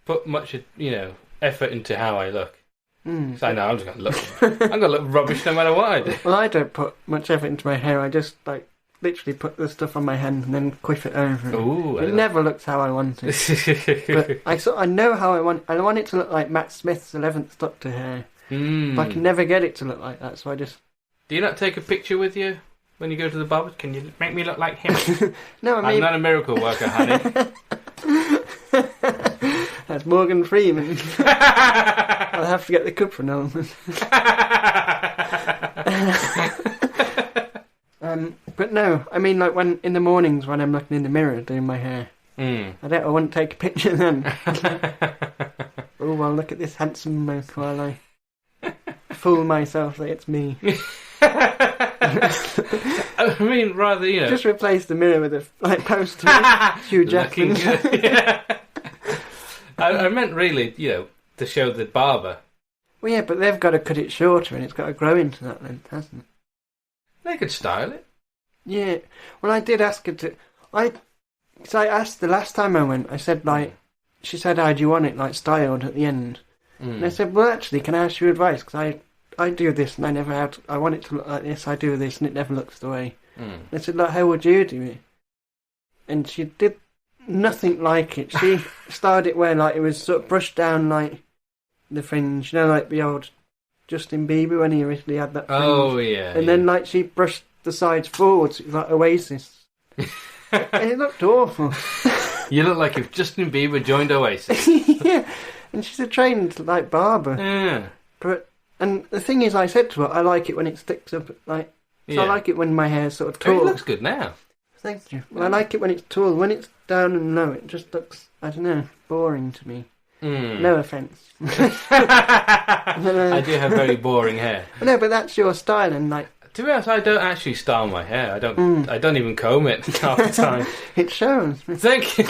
put much, effort into how I look. So I know I'm just going to look. I'm going to look rubbish no matter what I do. Well, I don't put much effort into my hair. I just literally put the stuff on my hand and then quiff it over. Ooh, it never looks how I want it. But I know how I want. I want it to look like Matt Smith's 11th Doctor hair. But I can never get it to look like that. So I just. Do you not take a picture with you? When you go to the barber, can you make me look like him? No, I'm not a miracle worker, honey. That's Morgan Freeman. I'll have to get the Cupra element. But no, I mean, like when in the mornings when I'm looking in the mirror doing my hair, I wouldn't take a picture then. Oh well, look at this handsome mouth while I fool myself that it's me. I mean, rather, just replace the mirror with a poster. Hugh Jackman. Yeah. I meant really, to show the barber. Well, yeah, but they've got to cut it shorter, and it's got to grow into that length, hasn't it? They could style it. Yeah. Well, I did ask her to. I asked the last time I went. I said she said, "How do you want it styled at the end?" And I said, "Well, actually, can I ask you advice? Because I do this and I never had. I want it to look like this. I do this and it never looks the way." I said, "How would you do it?" And she did nothing like it. She styled it where it was sort of brushed down the fringe, like the old Justin Bieber when he originally had that fringe. Oh yeah. And then she brushed the sides forwards, it was like Oasis. And it looked awful. You look like if Justin Bieber joined Oasis. Yeah. And she's a trained barber. Yeah. And the thing is, I said to her, I like it when it sticks up I like it when my hair's sort of tall. Oh, it looks good now. Thank you. Well, I like it when it's tall. When it's down and low, it just looks, I don't know, boring to me. No offence. I do have very boring hair. No, but that's your style, and to be honest, I don't actually style my hair. I don't even comb it half the time. It shows. Thank you.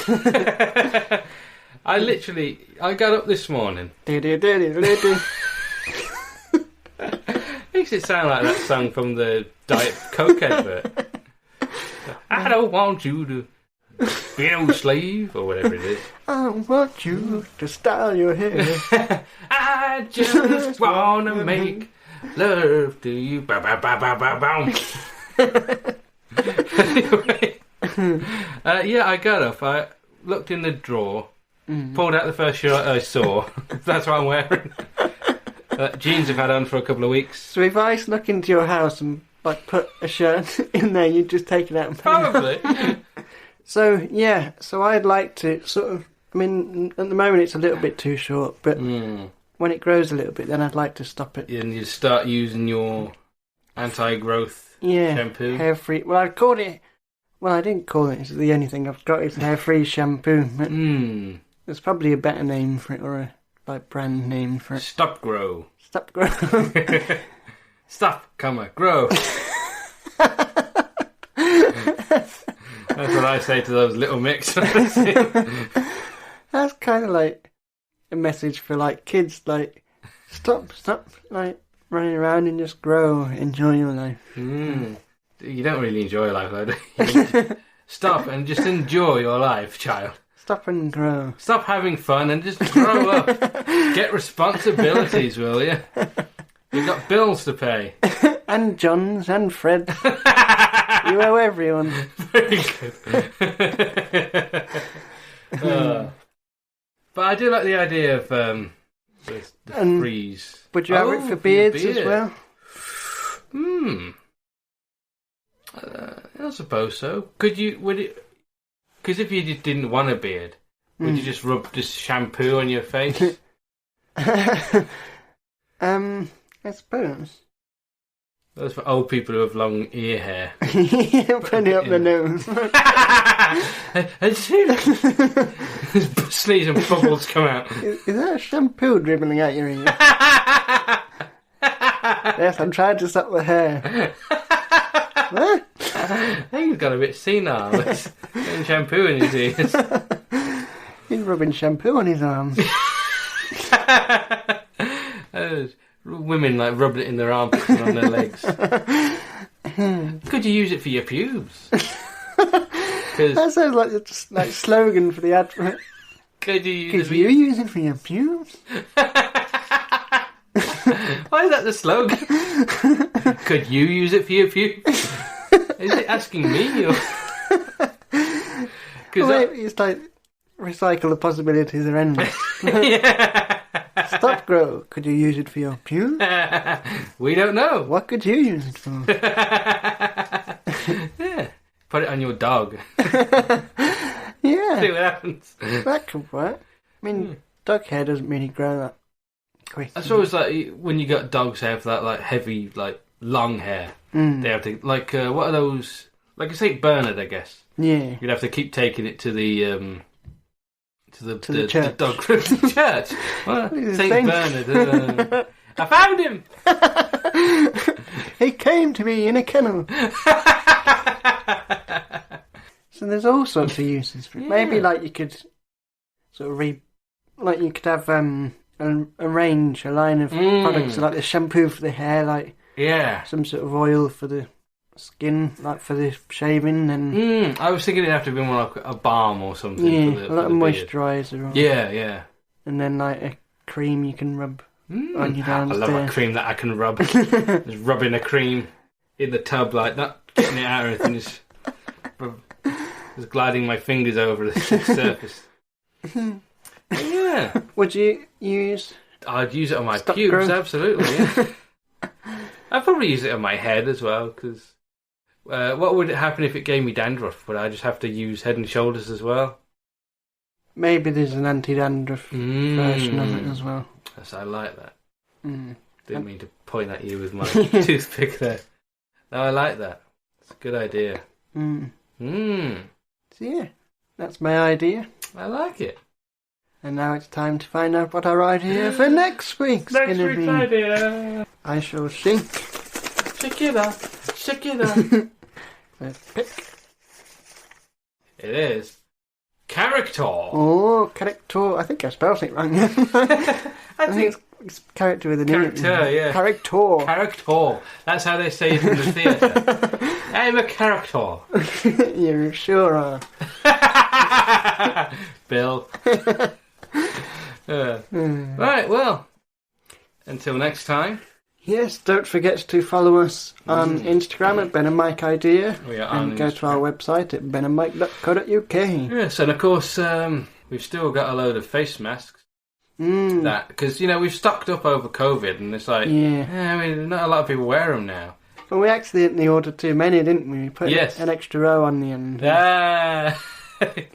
I got up this morning. Makes it sound like that song from the Diet Coke advert. I don't want you to be no slave, or whatever it is. I want you to style your hair. I just want to make love to you. Bow, bow, bow, bow, bow, bow. Anyway, I got up. I looked in the drawer, pulled out the first shirt I saw. That's what I'm wearing. Jeans I've had on for a couple of weeks. So if I snuck into your house and put a shirt in there, you'd just take it out and put Probably. it on. So I'd like to sort of, I mean, at the moment it's a little bit too short, but when it grows a little bit, then I'd like to stop it. And you start using your anti-growth shampoo? Hair-free. Well, I called it, I didn't call it, it's the only thing I've got is hair-free shampoo. There's probably a better name for it, or a brand name for it. Stop Grow. Stop Grow. Stop, grow. That's what I say to those little mix. That's kind of like a message for kids, stop, running around and just grow, enjoy your life. You don't really enjoy life, though, do you? Stop and just enjoy your life, child. Stop and grow. Stop having fun and just grow up. Get responsibilities, will you? You've got bills to pay. And John's and Fred. You owe everyone. Very good. But I do like the idea of the freeze. Would you have it for beards as well? I suppose so. Would it? Because if you just didn't want a beard, would you just rub shampoo on your face? I suppose. That's for old people who have long ear hair. Put it up the nose. Sneeze and bubbles come out. Is that shampoo dribbling out your ear? Yes, I'm trying to stop the hair. What? I think he's got a bit senile. He's getting shampoo in his ears. He's rubbing shampoo on his arms. Women rubbed it in their armpits and on their legs. Could you use it for your pubes? That sounds like a slogan for the advert. Could you use it for your pubes? Why is that the slogan? Could you use it for your pubes? Is it asking me? Or... it's recycle the possibilities are endless. Yeah. Stop grow. Could you use it for your pubes? We don't know. What could you use it for? Yeah. Put it on your dog. Yeah. See what happens. That could work. I mean, dog hair doesn't really grow that quick. That's always like when you got dogs have that like heavy, like long hair. They have to what are those? Like a St. Bernard, I guess. Yeah. You'd have to keep taking it to the church. The dog church. Well, St. Bernard. I found him. He came to me in a kennel. So there's all sorts of uses for it. Yeah. Maybe like you could sort of like you could have a range, a line of products like the shampoo for the hair, like some sort of oil for the skin, like for the shaving, and I was thinking it'd have to be more like a balm or something. Yeah, for the, a lot of moisturiser. Yeah. And then like a cream you can rub on your downstairs. I love a cream that I can rub. Just rubbing a cream in the tub like that, getting it out or anything. Just gliding my fingers over the surface. Yeah. Would you use? I'd use it on my pubes, growth? Absolutely. Yeah. I'd probably use it on my head as well, because what would happen if it gave me dandruff? Would I just have to use Head and Shoulders as well? Maybe there's an anti-dandruff version of it as well. Yes, I like that. Didn't mean to point at you with my toothpick there. No, I like that. It's a good idea. So yeah, that's my idea. I like it. And now it's time to find out what our idea for next week's idea. I shall shake. Shake it up. Shake it up. Let's pick. It is character. Oh, character. I think I spelled it wrong. I think it's character with an character, yeah. Character. Character. That's how they say it in the theatre. I'm a character. You sure are. Bill. Right, well, until next time. Yes, don't forget to follow us on Instagram at Ben and Mike Idea. We are on and go to our website at benandmike.co.uk. Yes, and of course, we've still got a load of face masks. Because, we've stocked up over COVID, and it's like, not a lot of people wear them now. Well, we accidentally ordered too many, didn't we? We put an extra row on the end.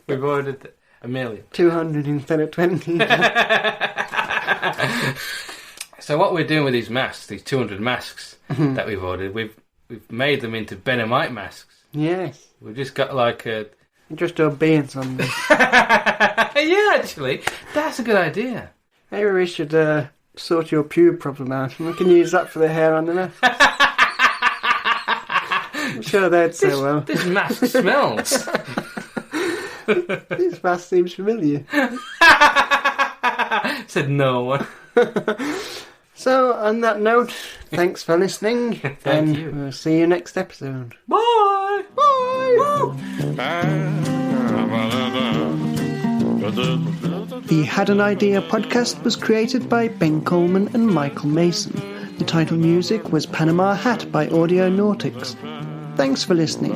We've ordered 1 million. 200 instead of 20. So what we're doing with these masks, these 200 masks that we've ordered, we've made them into Ben and Mike masks. Yes. We've just got like a... Just do beards on them. Yeah, actually, that's a good idea. Maybe we should sort your pube problem out, and we can use that for the hair on the mask. I'm sure they'd say well. This mask smells. This mask seems familiar. Said no one. So, on that note, thanks for listening. Thank you. We'll see you next episode. Bye! Bye! The Had an Idea podcast was created by Ben Coleman and Michael Mason. The title music was Panama Hat by Audio Nautics. Thanks for listening.